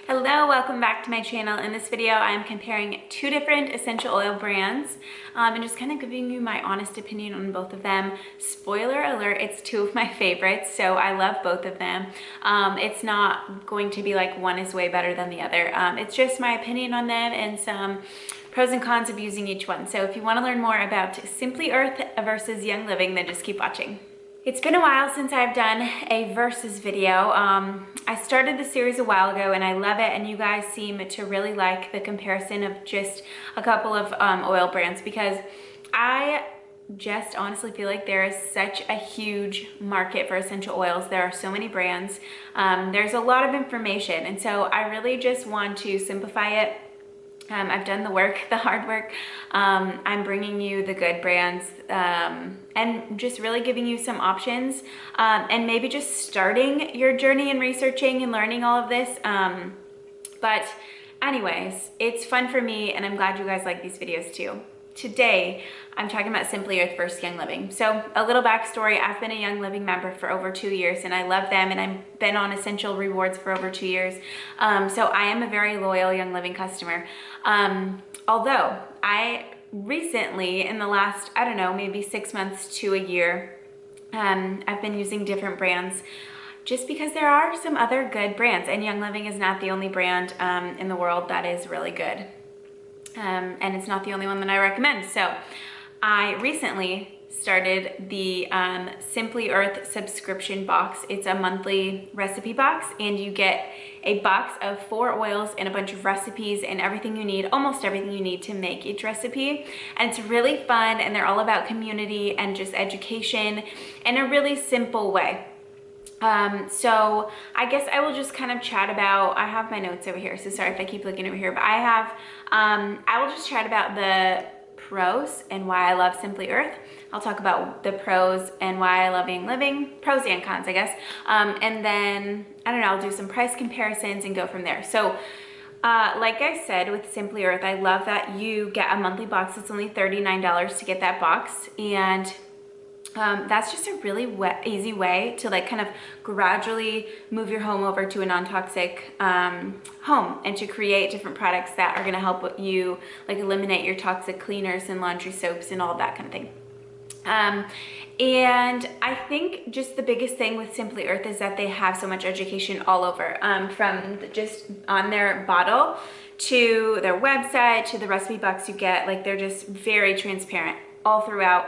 Hello, welcome back to my channel. In this video, I'm comparing two different essential oil brands and just kind of giving you my honest opinion on both of them. Spoiler alert, it's two of my favorites, so I love both of them. It's not going to be like one is way better than the other. It's just my opinion on them and some pros and cons of using each one. So if you want to learn more about Simply Earth versus Young Living, then just keep watching. It's been a while since I've done a versus video. I started the series a while ago and I love it, and you guys seem to really like the comparison of just a couple of oil brands, because I just honestly feel like there is such a huge market for essential oils. There are so many brands. There's a lot of information, and so I really just want to simplify it. I've done the work, the hard work. I'm bringing you the good brands and just really giving you some options and maybe just starting your journey in researching and learning all of this. But anyways, it's fun for me and I'm glad you guys like these videos too. Today, I'm talking about Simply Earth versus Young Living. So a little backstory, I've been a Young Living member for over 2 years and I love them, and I've been on Essential Rewards for over 2 years. So I am a very loyal Young Living customer. Although I recently, in the last, I don't know, maybe 6 months to a year, I've been using different brands just because there are some other good brands, and Young Living is not the only brand in the world that is really good. And it's not the only one that I recommend. So I recently started the Simply Earth subscription box. It's a monthly recipe box, and you get a box of 4 oils and a bunch of recipes and everything you need, almost everything you need to make each recipe. And it's really fun, and they're all about community and just education in a really simple way. So I guess I will just kind of chat about, I have my notes over here, so sorry if I keep looking over here, but I will just chat about the pros and why I love Simply Earth. I'll talk about the pros and why I love Young Living, pros and cons, I guess. And then, I don't know, I'll do some price comparisons and go from there. So, like I said, with Simply Earth, I love that you get a monthly box. It's only $39 to get that box, and that's just a really easy way to like kind of gradually move your home over to a non-toxic home, and to create different products that are going to help you like eliminate your toxic cleaners and laundry soaps and all of that kind of thing. And I think just the biggest thing with Simply Earth is that they have so much education all over, from just on their bottle to their website to the recipe box you get. Like, they're just very transparent all throughout.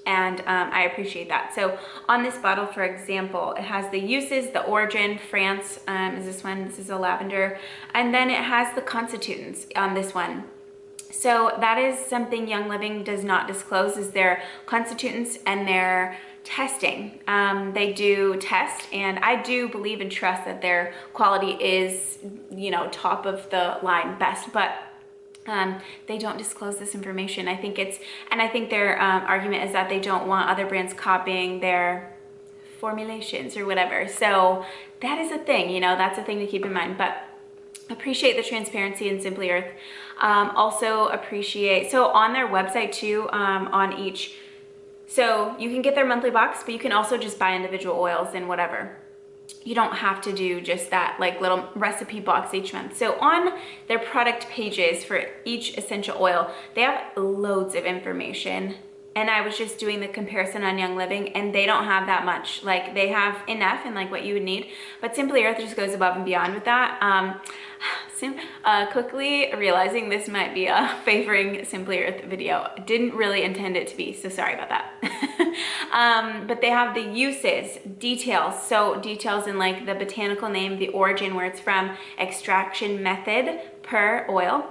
And I appreciate that. So on this bottle, for example, it has the uses, the origin, France is this one. This is a lavender. And then it has the constituents on this one. So that is something Young Living does not disclose, is their constituents and their testing. They do test, and I do believe and trust that their quality is, you know, top of the line best, but they don't disclose this information. I think their argument is that they don't want other brands copying their formulations or whatever. So that is a thing, you know, that's a thing to keep in mind. But appreciate the transparency in Simply Earth. Also appreciate, so on their website too, on each, so you can get their monthly box, but you can also just buy individual oils and whatever. You don't have to do just that like little recipe box each month. So on their product pages for each essential oil, they have loads of information. And I was just doing the comparison on Young Living, and they don't have that much. Like, they have enough and like what you would need, but Simply Earth just goes above and beyond with that. Quickly realizing this might be a favoring Simply Earth video. Didn't really intend it to be, so sorry about that. But they have the uses, details. So details in like the botanical name, the origin, where it's from, extraction method per oil.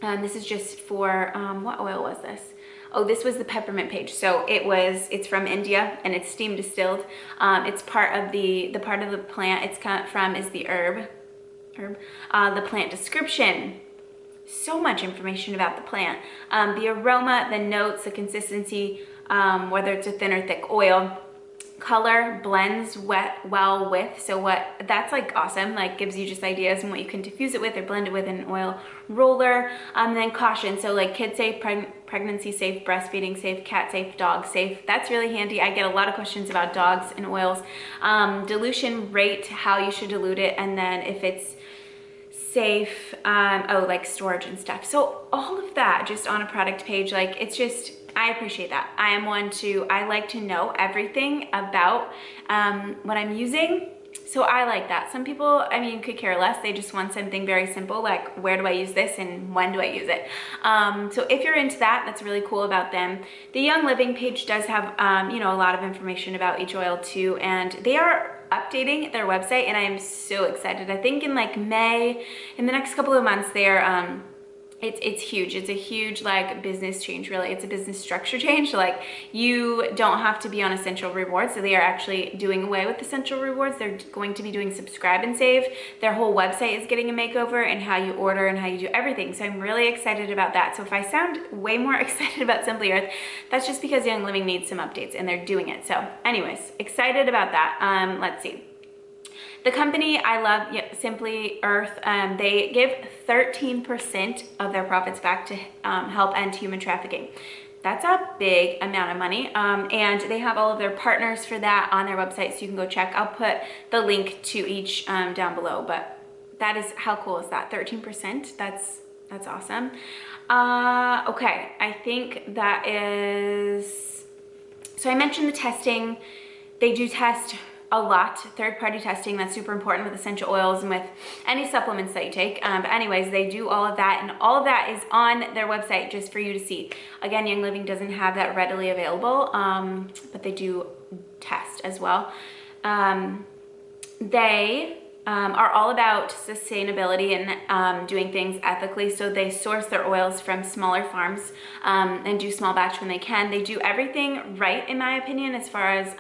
This is just for, what oil was this? Oh, this was the peppermint page. So it's from India and it's steam distilled. It's part of the part of the plant it's from is the herb. The plant description. So much information about the plant. The aroma, the notes, the consistency, whether it's a thin or thick oil. Color blends well with, so that's like awesome, like gives you just ideas on what you can diffuse it with or blend it with in an oil roller. Then caution, so like kid safe, pregnancy safe, breastfeeding safe, cat safe, dog safe. That's really handy. I get a lot of questions about dogs and oils. Dilution rate, how you should dilute it, and then if it's safe, oh, like storage and stuff. So all of that just on a product page, like it's just, I appreciate that. I am one to, I like to know everything about what I'm using. So I like that. Some people, I mean, could care less. They just want something very simple, like where do I use this and when do I use it? So if you're into that, that's really cool about them. The Young Living page does have, you know, a lot of information about each oil too, and they are updating their website, and I am so excited. I think in like May, in the next couple of months, they're it's huge. It's a huge like business change, really. It's a business structure change. Like you don't have to be on essential rewards. So they are actually doing away with essential rewards. They're going to be doing subscribe and save. Their whole website is getting a makeover, and how you order and how you do everything. So I'm really excited about that. So if I sound way more excited about Simply Earth, that's just because Young Living needs some updates and they're doing it. So anyways, excited about that. Let's see. The company I love, Simply Earth, they give 13% of their profits back to help end human trafficking. That's a big amount of money, and they have all of their partners for that on their website, so you can go check. I'll put the link to each down below, but that is, how cool is that? 13%, that's awesome. Okay, I think that is, so I mentioned the testing. They do test a lot, third-party testing. That's super important with essential oils and with any supplements that you take. But anyways, they do all of that, and all of that is on their website just for you to see. Again, Young Living doesn't have that readily available, but they do test as well. They are all about sustainability and doing things ethically. So they source their oils from smaller farms and do small batch when they can. They do everything right, in my opinion, as far as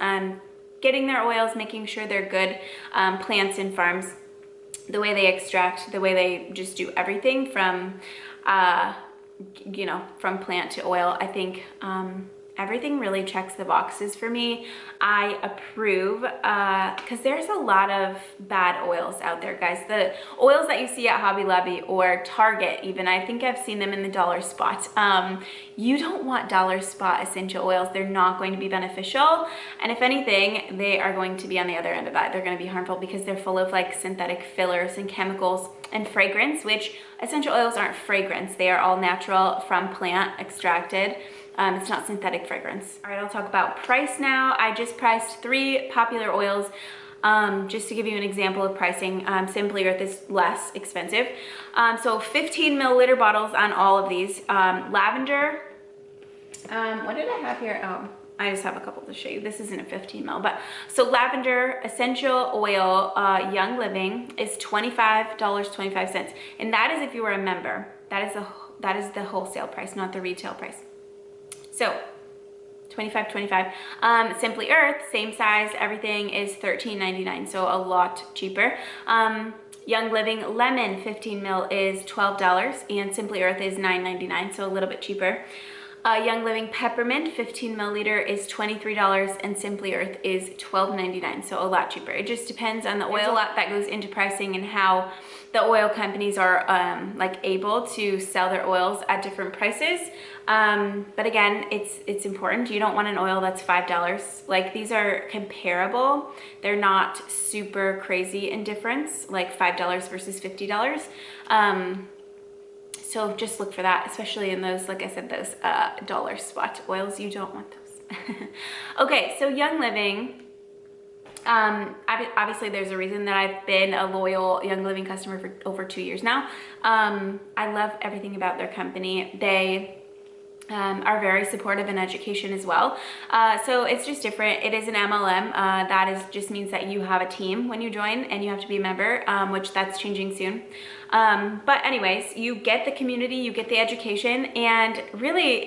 getting their oils, making sure they're good plants and farms, the way they extract, the way they just do everything from, you know, from plant to oil. I think everything really checks the boxes for me. I approve, because there's a lot of bad oils out there, guys. The oils that you see at Hobby Lobby or Target even, I think I've seen them in the dollar spot. You don't want dollar spot essential oils. They're not going to be beneficial. And if anything, they are going to be on the other end of that. They're going to be harmful because they're full of like synthetic fillers and chemicals and fragrance, which essential oils aren't fragrance. They are all natural from plant extracted. It's not synthetic fragrance. All right, I'll talk about price now. I just priced 3 popular oils. Just to give you an example of pricing, Simply Earth is less expensive. So 15 milliliter bottles on all of these. Lavender, what did I have here? Oh, I just have a couple to show you. This isn't a 15 ml, but so lavender essential oil, Young Living is $25.25. And that is if you were a member. That is the wholesale price, not the retail price. So $25.25. Simply Earth, same size, everything is $13.99, so a lot cheaper. Young Living Lemon 15 mil is $12, and Simply Earth is $9.99, so a little bit cheaper. Young Living Peppermint 15 milliliter is $23, and Simply Earth is $12.99, so a lot cheaper. It just depends on the oil. There's a lot that goes into pricing and how the oil companies are like able to sell their oils at different prices. But again, it's important. You don't want an oil that's $5. Like, these are comparable. They're not super crazy in difference, like $5 versus $50. So just look for that, especially in those, like I said, those dollar spot oils. You don't want those. Okay, so Young Living, obviously there's a reason that I've been a loyal Young Living customer for over 2 years now. I love everything about their company. They are very supportive in education as well. So it's just different. It is an MLM. That just means that you have a team when you join, and you have to be a member, which that's changing soon. But anyways, you get the community, you get the education, and really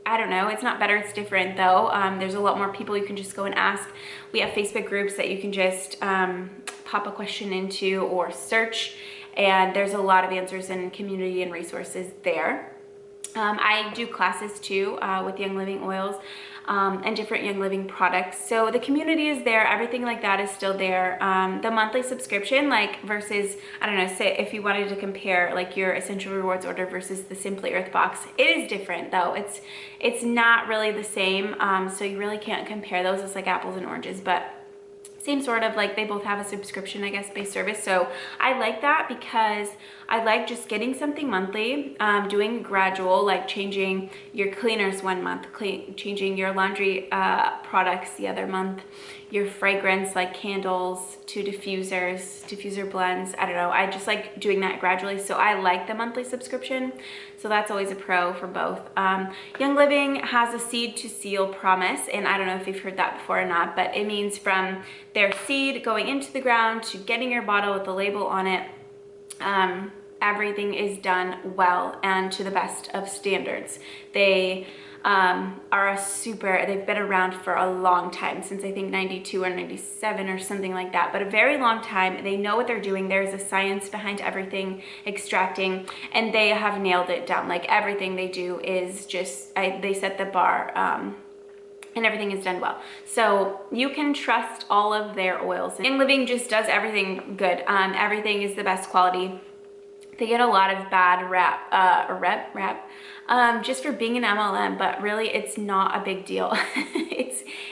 I don't know, it's not better, it's different though. There's a lot more people you can just go and ask. We have Facebook groups that you can just pop a question into or search, and there's a lot of answers and community and resources there. I do classes too with Young Living oils and different Young Living products. So the community is there, everything like that is still there. The monthly subscription, like versus, I don't know, say if you wanted to compare like your Essential Rewards order versus the Simply Earth box, it is different though. It's not really the same, so you really can't compare those. It's like apples and oranges, but same sort of, like, they both have a subscription, I guess, based service. So I like that because I like just getting something monthly, doing gradual, like changing your cleaners one month, changing your laundry products the other month, your fragrance, like candles to diffuser blends. I don't know. I just like doing that gradually. So I like the monthly subscription. So that's always a pro for both. Young Living has a seed to seal promise. And I don't know if you've heard that before or not, but it means from their seed going into the ground to getting your bottle with the label on it, everything is done well and to the best of standards. They they've been around for a long time, since I think 92 or 97 or something like that, but a very long time. They know what they're doing. There's a science behind everything extracting, and they have nailed it down. Like, everything they do is just, they set the bar, and everything is done well. So you can trust all of their oils. Young Living just does everything good. Everything is the best quality. They get a lot of bad rap, just for being an MLM, but really it's not a big deal.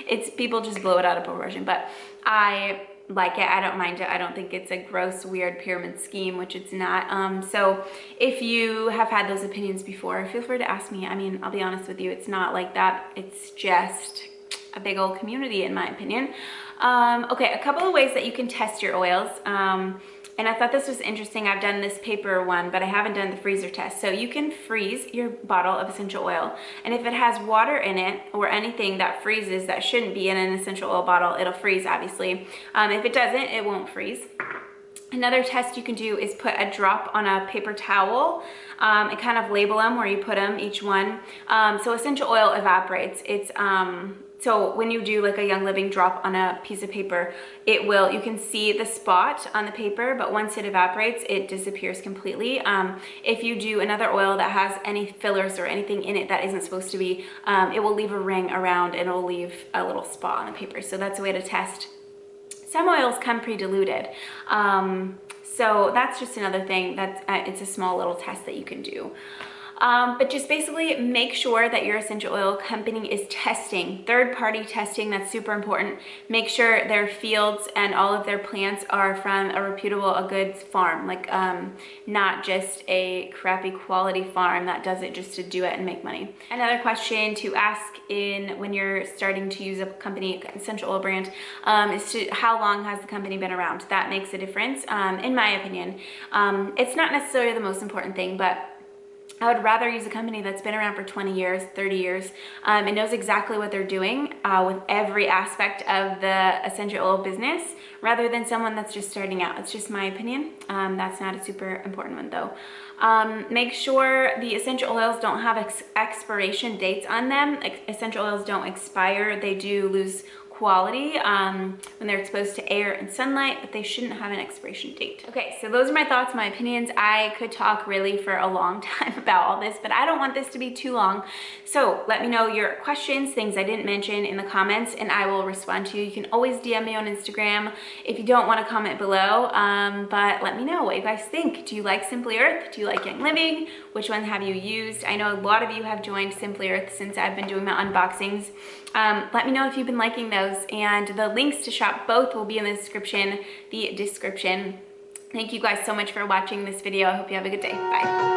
it's people just blow it out of proportion, but I like it. I don't mind it. I don't think it's a gross, weird pyramid scheme, which it's not. So if you have had those opinions before, feel free to ask me. I mean, I'll be honest with you, it's not like that. It's just a big old community, in my opinion. Okay, a couple of ways that you can test your oils. And I thought this was interesting. I've done this paper one, but I haven't done the freezer test. So you can freeze your bottle of essential oil. And if it has water in it or anything that freezes that shouldn't be in an essential oil bottle, it'll freeze, obviously. If it doesn't, it won't freeze. Another test you can do is put a drop on a paper towel and kind of label them where you put them, each one. So essential oil evaporates. So when you do like a Young Living drop on a piece of paper, you can see the spot on the paper, but once it evaporates, it disappears completely. If you do another oil that has any fillers or anything in it that isn't supposed to be, it will leave a ring around and it will leave a little spot on the paper. So that's a way to test. Some oils come pre-diluted. So that's just another thing. It's a small little test that you can do. But just basically make sure that your essential oil company is testing, third-party testing. That's super important. Make sure their fields and all of their plants are from a good farm, like not just a crappy quality farm that does it just to do it and make money. Another question to ask when you're starting to use a company, essential oil brand, is how long has the company been around? That makes a difference, in my opinion. It's not necessarily the most important thing, but I would rather use a company that's been around for 20 years, 30 years, and knows exactly what they're doing with every aspect of the essential oil business, rather than someone that's just starting out. It's just my opinion. That's not a super important one though. Make sure the essential oils don't have expiration dates on them. Essential oils don't expire. They do lose quality when they're exposed to air and sunlight, but they shouldn't have an expiration date. Okay, so those are my thoughts, my opinions. I could talk really for a long time about all this, but I don't want this to be too long. So let me know your questions, things I didn't mention in the comments, and I will respond to you. You can always DM me on Instagram if you don't want to comment below, but let me know what you guys think. Do you like Simply Earth? Do you like Young Living? Which one have you used? I know a lot of you have joined Simply Earth since I've been doing my unboxings. Let me know if you've been liking those, and the links to shop both will be in the description. Thank you guys so much for watching this video. I hope you have a good day. Bye.